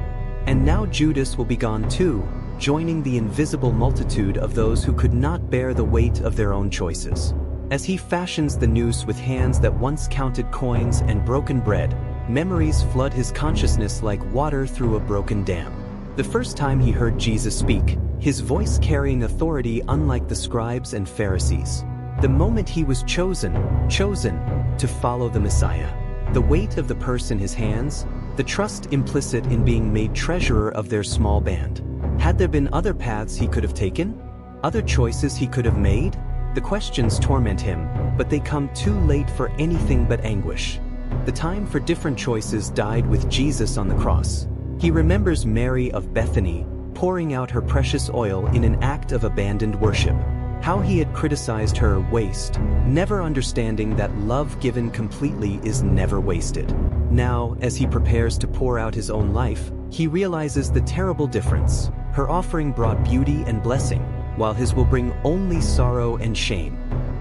And now Judas will be gone too, joining the invisible multitude of those who could not bear the weight of their own choices. As he fashions the noose with hands that once counted coins and broken bread, memories flood his consciousness like water through a broken dam. The first time he heard Jesus speak, his voice carrying authority unlike the scribes and Pharisees. The moment he was chosen to follow the Messiah. The weight of the purse in his hands, the trust implicit in being made treasurer of their small band. Had there been other paths he could have taken? Other choices he could have made? The questions torment him, but they come too late for anything but anguish. The time for different choices died with Jesus on the cross. He remembers Mary of Bethany, pouring out her precious oil in an act of abandoned worship. How he had criticized her waste, never understanding that love given completely is never wasted. Now, as he prepares to pour out his own life, he realizes the terrible difference. Her offering brought beauty and blessing, while his will bring only sorrow and shame.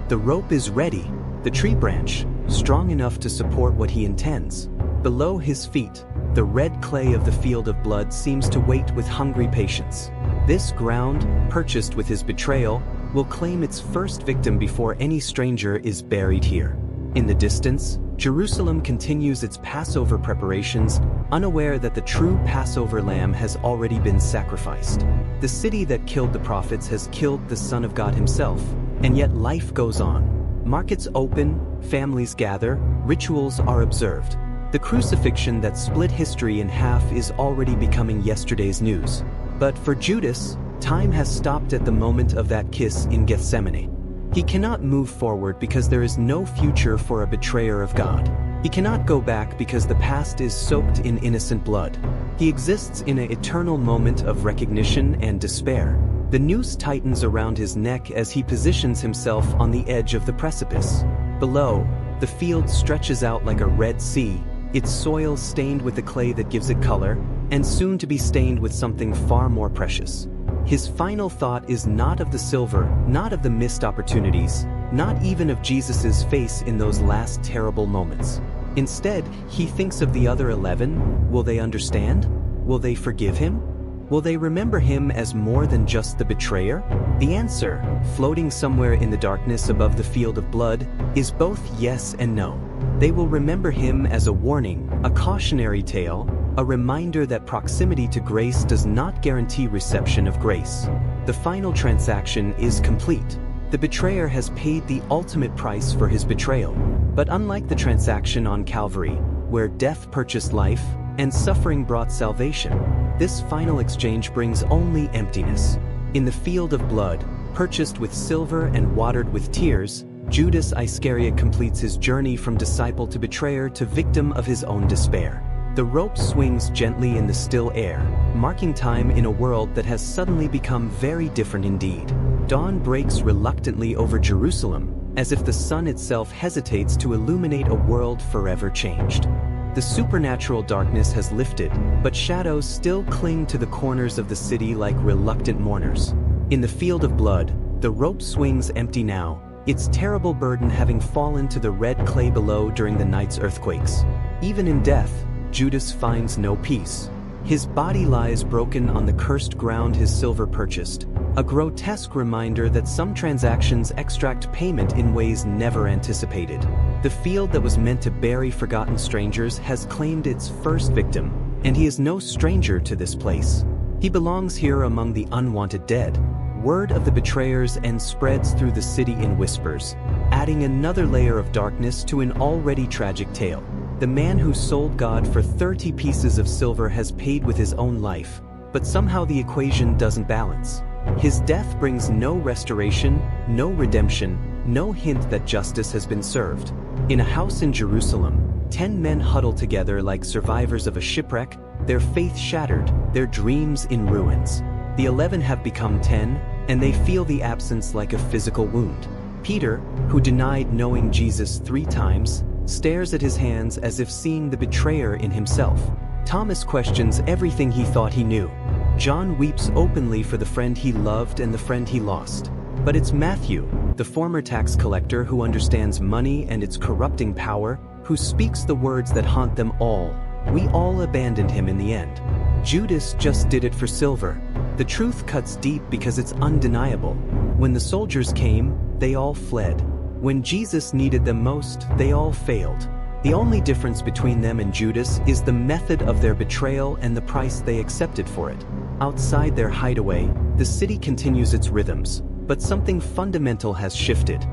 The rope is ready, the tree branch, strong enough to support what he intends. Below his feet, the red clay of the field of blood seems to wait with hungry patience. This ground, purchased with his betrayal, will claim its first victim before any stranger is buried here. In the distance, Jerusalem continues its Passover preparations, unaware that the true Passover lamb has already been sacrificed. The city that killed the prophets has killed the Son of God himself, and yet life goes on. Markets open, families gather, rituals are observed. The crucifixion that split history in half is already becoming yesterday's news. But for Judas, time has stopped at the moment of that kiss in Gethsemane. He cannot move forward because there is no future for a betrayer of God. He cannot go back because the past is soaked in innocent blood. He exists in an eternal moment of recognition and despair. The noose tightens around his neck as he positions himself on the edge of the precipice. Below, the field stretches out like a red sea, its soil stained with the clay that gives it color, and soon to be stained with something far more precious. His final thought is not of the silver, not of the missed opportunities, not even of Jesus's face in those last terrible moments. Instead, he thinks of the other 11. Will they understand? Will they forgive him? Will they remember him as more than just the betrayer? The answer, floating somewhere in the darkness above the field of blood, is both yes and no. They will remember him as a warning, a cautionary tale, a reminder that proximity to grace does not guarantee reception of grace. The final transaction is complete. The betrayer has paid the ultimate price for his betrayal. But unlike the transaction on Calvary, where death purchased life and suffering brought salvation, this final exchange brings only emptiness. In the field of blood, purchased with silver and watered with tears, Judas Iscariot completes his journey from disciple to betrayer to victim of his own despair. The rope swings gently in the still air, marking time in a world that has suddenly become very different indeed. Dawn breaks reluctantly over Jerusalem, as if the sun itself hesitates to illuminate a world forever changed. The supernatural darkness has lifted, but shadows still cling to the corners of the city like reluctant mourners. In the field of blood, the rope swings empty now, its terrible burden having fallen to the red clay below during the night's earthquakes. Even in death, Judas finds no peace. His body lies broken on the cursed ground his silver purchased, a grotesque reminder that some transactions extract payment in ways never anticipated. The field that was meant to bury forgotten strangers has claimed its first victim, and he is no stranger to this place. He belongs here among the unwanted dead. Word of the betrayer's end spreads through the city in whispers, adding another layer of darkness to an already tragic tale. The man who sold God for 30 pieces of silver has paid with his own life, but somehow the equation doesn't balance. His death brings no restoration, no redemption, no hint that justice has been served. In a house in Jerusalem, 10 men huddle together like survivors of a shipwreck, their faith shattered, their dreams in ruins. The 11 have become 10, and they feel the absence like a physical wound. Peter, who denied knowing Jesus 3 times, stares at his hands as if seeing the betrayer in himself. Thomas questions everything he thought he knew. John weeps openly for the friend he loved and the friend he lost. But it's Matthew, the former tax collector who understands money and its corrupting power, who speaks the words that haunt them all. We all abandoned him in the end. Judas just did it for silver. The truth cuts deep because it's undeniable. When the soldiers came, they all fled. When Jesus needed them most, they all failed. The only difference between them and Judas is the method of their betrayal and the price they accepted for it. Outside their hideaway, the city continues its rhythms, but something fundamental has shifted.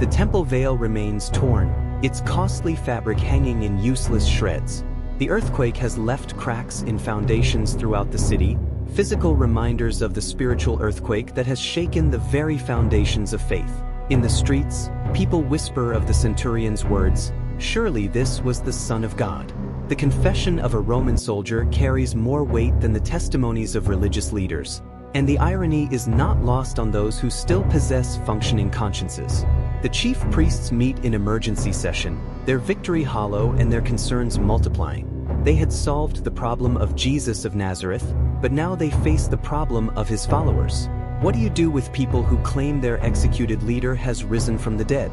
The temple veil remains torn, its costly fabric hanging in useless shreds. The earthquake has left cracks in foundations throughout the city, physical reminders of the spiritual earthquake that has shaken the very foundations of faith. In the streets, people whisper of the centurion's words, "Surely this was the Son of God." The confession of a Roman soldier carries more weight than the testimonies of religious leaders, and the irony is not lost on those who still possess functioning consciences. The chief priests meet in emergency session, their victory hollow and their concerns multiplying. They had solved the problem of Jesus of Nazareth, but now they face the problem of his followers. What do you do with people who claim their executed leader has risen from the dead?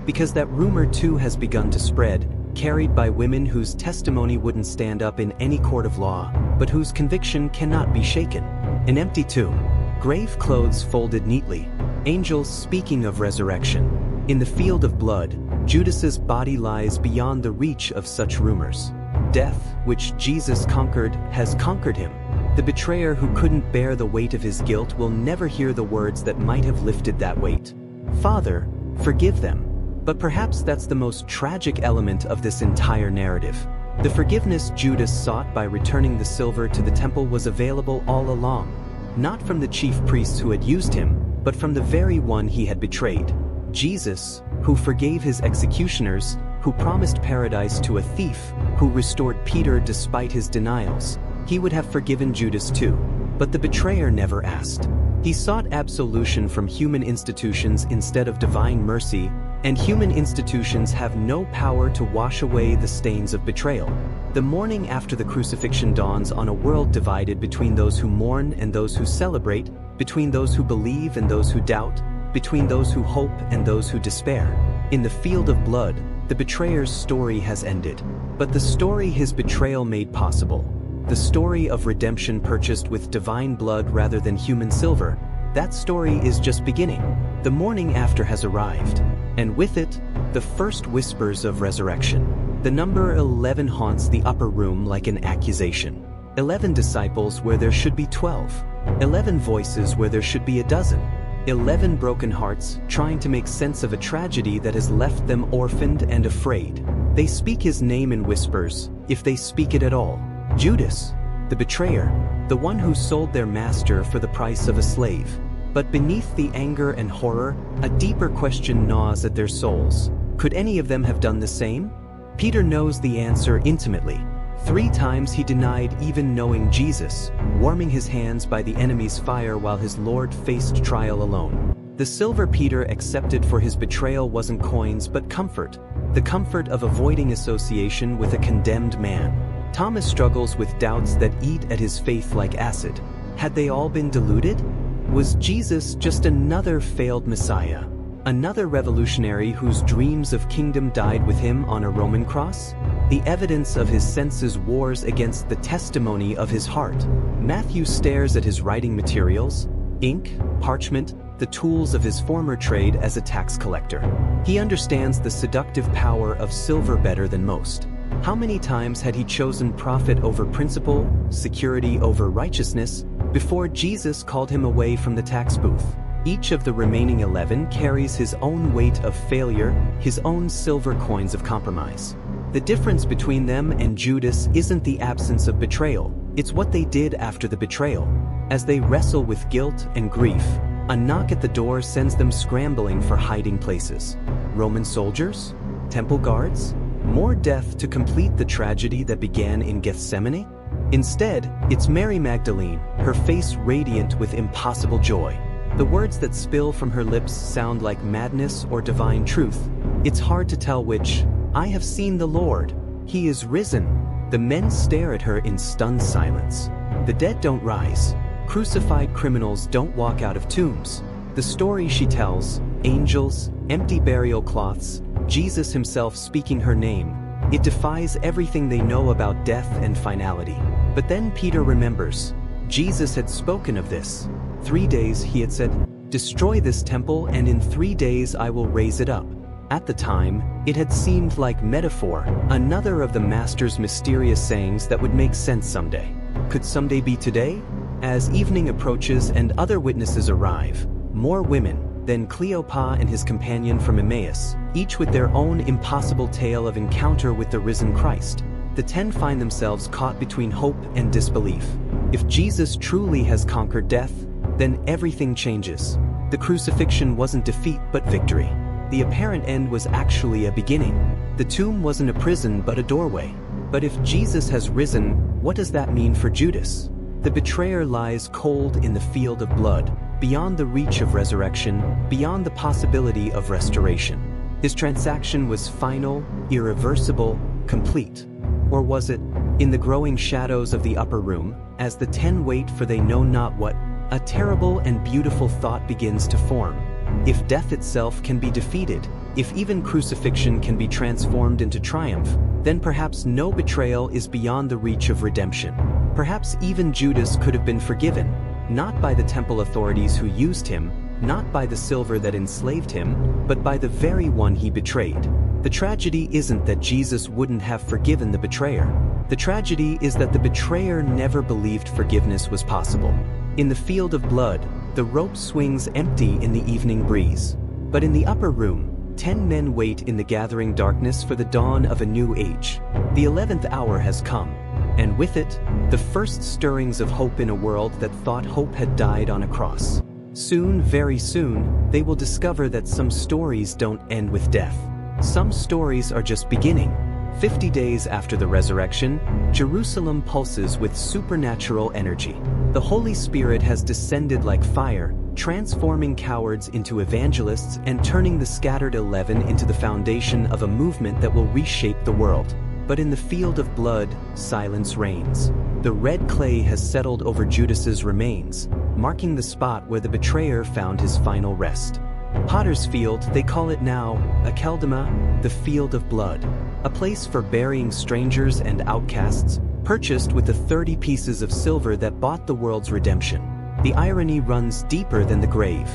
Because that rumor too has begun to spread, carried by women whose testimony wouldn't stand up in any court of law, but whose conviction cannot be shaken. An empty tomb, grave clothes folded neatly, angels speaking of resurrection. In the field of blood, Judas's body lies beyond the reach of such rumors. Death, which Jesus conquered, has conquered him. The betrayer who couldn't bear the weight of his guilt will never hear the words that might have lifted that weight. "Father, forgive them." But perhaps that's the most tragic element of this entire narrative. The forgiveness Judas sought by returning the silver to the temple was available all along, not from the chief priests who had used him, but from the very one he had betrayed. Jesus, who forgave his executioners, who promised paradise to a thief, who restored Peter despite his denials. He would have forgiven Judas too, but the betrayer never asked. He sought absolution from human institutions instead of divine mercy, and human institutions have no power to wash away the stains of betrayal. The morning after the crucifixion dawns on a world divided between those who mourn and those who celebrate, between those who believe and those who doubt, between those who hope and those who despair. In the field of blood, the betrayer's story has ended, but the story his betrayal made possible, the story of redemption purchased with divine blood rather than human silver, that story is just beginning. The morning after has arrived, and with it, the first whispers of resurrection. The number 11 haunts the upper room like an accusation. 11 disciples where there should be 12. 11 voices where there should be a dozen. 11 broken hearts trying to make sense of a tragedy that has left them orphaned and afraid. They speak his name in whispers, if they speak it at all. Judas, the betrayer, the one who sold their master for the price of a slave. But beneath the anger and horror, a deeper question gnaws at their souls. Could any of them have done the same? Peter knows the answer intimately. 3 times he denied even knowing Jesus, warming his hands by the enemy's fire while his Lord faced trial alone. The silver Peter accepted for his betrayal wasn't coins but comfort, the comfort of avoiding association with a condemned man. Thomas struggles with doubts that eat at his faith like acid. Had they all been deluded? Was Jesus just another failed Messiah? Another revolutionary whose dreams of kingdom died with him on a Roman cross? The evidence of his senses wars against the testimony of his heart. Matthew stares at his writing materials, ink, parchment, the tools of his former trade as a tax collector. He understands the seductive power of silver better than most. How many times had he chosen profit over principle, security over righteousness, before Jesus called him away from the tax booth? Each of the remaining 11 carries his own weight of failure, his own silver coins of compromise. The difference between them and Judas isn't the absence of betrayal, it's what they did after the betrayal. As they wrestle with guilt and grief, a knock at the door sends them scrambling for hiding places. Roman soldiers? Temple guards? More death to complete the tragedy that began in Gethsemane? Instead, it's Mary Magdalene, her face radiant with impossible joy. The words that spill from her lips sound like madness or divine truth. It's hard to tell which. "I have seen the Lord. He is risen." The men stare at her in stunned silence. The dead don't rise. Crucified criminals don't walk out of tombs. The story she tells, angels, empty burial cloths, Jesus himself speaking her name, it defies everything they know about death and finality. But then Peter remembers. Jesus had spoken of this. 3 days, he had said, "Destroy this temple, and in 3 days I will raise it up." At the time, it had seemed like metaphor, another of the Master's mysterious sayings that would make sense someday. Could someday be today? As evening approaches and other witnesses arrive, more women, then Cleopas and his companion from Emmaus, each with their own impossible tale of encounter with the risen Christ. The 10 find themselves caught between hope and disbelief. If Jesus truly has conquered death, then everything changes. The crucifixion wasn't defeat but victory. The apparent end was actually a beginning. The tomb wasn't a prison but a doorway. But if Jesus has risen, what does that mean for Judas? The betrayer lies cold in the field of blood, beyond the reach of resurrection, beyond the possibility of restoration. His transaction was final, irreversible, complete. Or was it, in the growing shadows of the upper room, as the 10 wait for they know not what, a terrible and beautiful thought begins to form. If death itself can be defeated, if even crucifixion can be transformed into triumph, then perhaps no betrayal is beyond the reach of redemption. Perhaps even Judas could have been forgiven, not by the temple authorities who used him, not by the silver that enslaved him, but by the very one he betrayed. The tragedy isn't that Jesus wouldn't have forgiven the betrayer. The tragedy is that the betrayer never believed forgiveness was possible. In the field of blood, the rope swings empty in the evening breeze. But in the upper room, 10 men wait in the gathering darkness for the dawn of a new age. The 11th hour has come, and with it, the first stirrings of hope in a world that thought hope had died on a cross. Soon, very soon, they will discover that some stories don't end with death. Some stories are just beginning. 50 days after the resurrection, Jerusalem pulses with supernatural energy. The Holy Spirit has descended like fire, transforming cowards into evangelists and turning the scattered 11 into the foundation of a movement that will reshape the world. But in the field of blood, silence reigns. The red clay has settled over Judas's remains, marking the spot where the betrayer found his final rest. Potter's Field, they call it now, Akeldama, the field of blood. A place for burying strangers and outcasts, purchased with the 30 pieces of silver that bought the world's redemption. The irony runs deeper than the grave.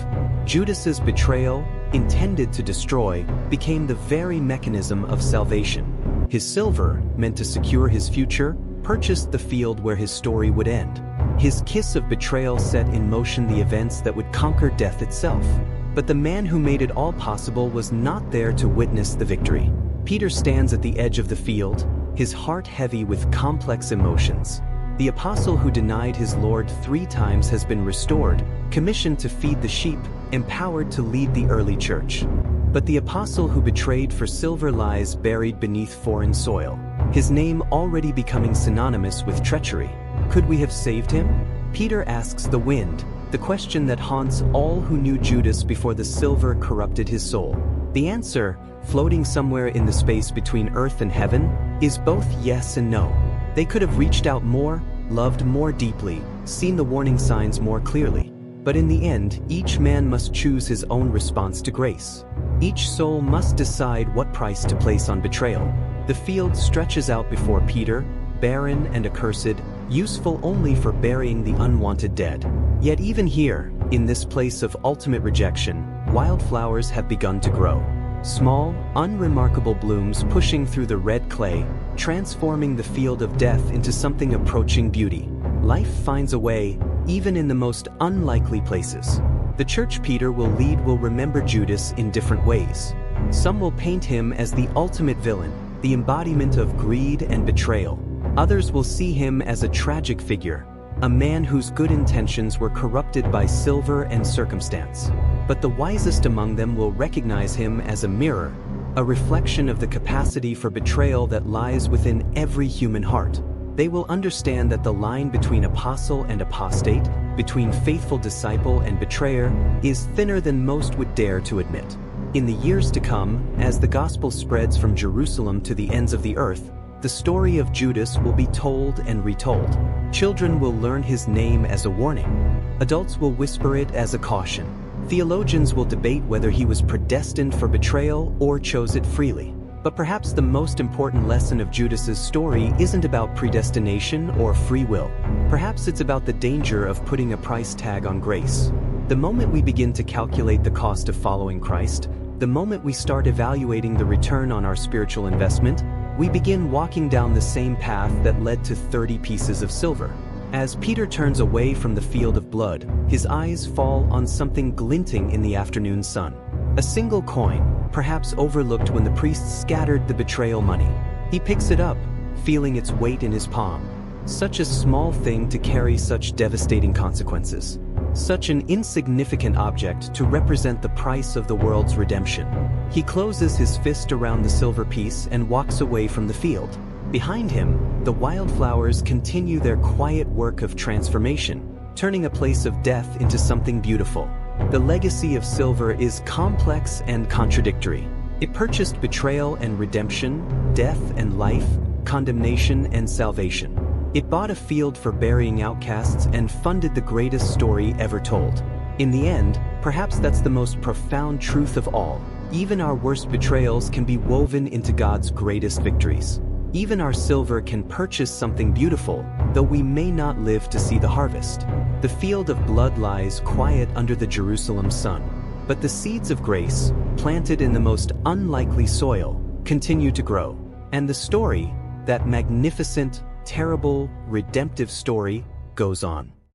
Judas's betrayal, intended to destroy, became the very mechanism of salvation. His silver, meant to secure his future, purchased the field where his story would end. His kiss of betrayal set in motion the events that would conquer death itself. But the man who made it all possible was not there to witness the victory. Peter stands at the edge of the field, his heart heavy with complex emotions. The apostle who denied his Lord 3 times has been restored, commissioned to feed the sheep, empowered to lead the early church. But the apostle who betrayed for silver lies buried beneath foreign soil, his name already becoming synonymous with treachery. Could we have saved him? Peter asks the wind, the question that haunts all who knew Judas before the silver corrupted his soul. The answer, floating somewhere in the space between earth and heaven, is both yes and no. They could have reached out more, loved more deeply, seen the warning signs more clearly. But in the end, each man must choose his own response to grace. Each soul must decide what price to place on betrayal. The field stretches out before Peter, barren and accursed, useful only for burying the unwanted dead. Yet even here, in this place of ultimate rejection, wildflowers have begun to grow. Small, unremarkable blooms pushing through the red clay, transforming the field of death into something approaching beauty. Life finds a way, even in the most unlikely places. The church Peter will lead will remember Judas in different ways. Some will paint him as the ultimate villain, the embodiment of greed and betrayal. Others will see him as a tragic figure, a man whose good intentions were corrupted by silver and circumstance. But the wisest among them will recognize him as a mirror, a reflection of the capacity for betrayal that lies within every human heart. They will understand that the line between apostle and apostate, between faithful disciple and betrayer, is thinner than most would dare to admit. In the years to come, as the gospel spreads from Jerusalem to the ends of the earth, the story of Judas will be told and retold. Children will learn his name as a warning. Adults will whisper it as a caution. Theologians will debate whether he was predestined for betrayal or chose it freely. But perhaps the most important lesson of Judas's story isn't about predestination or free will. Perhaps it's about the danger of putting a price tag on grace. The moment we begin to calculate the cost of following Christ, the moment we start evaluating the return on our spiritual investment, we begin walking down the same path that led to 30 pieces of silver. As Peter turns away from the field of blood, his eyes fall on something glinting in the afternoon sun. A single coin, perhaps overlooked when the priests scattered the betrayal money. He picks it up, feeling its weight in his palm. Such a small thing to carry such devastating consequences. Such an insignificant object to represent the price of the world's redemption. He closes his fist around the silver piece and walks away from the field. Behind him, the wildflowers continue their quiet work of transformation, turning a place of death into something beautiful. The legacy of silver is complex and contradictory. It purchased betrayal and redemption, death and life, condemnation and salvation. It bought a field for burying outcasts and funded the greatest story ever told. In the end, perhaps that's the most profound truth of all. Even our worst betrayals can be woven into God's greatest victories. Even our silver can purchase something beautiful, though we may not live to see the harvest. The field of blood lies quiet under the Jerusalem sun, but the seeds of grace, planted in the most unlikely soil, continue to grow. And the story, that magnificent, terrible, redemptive story, goes on.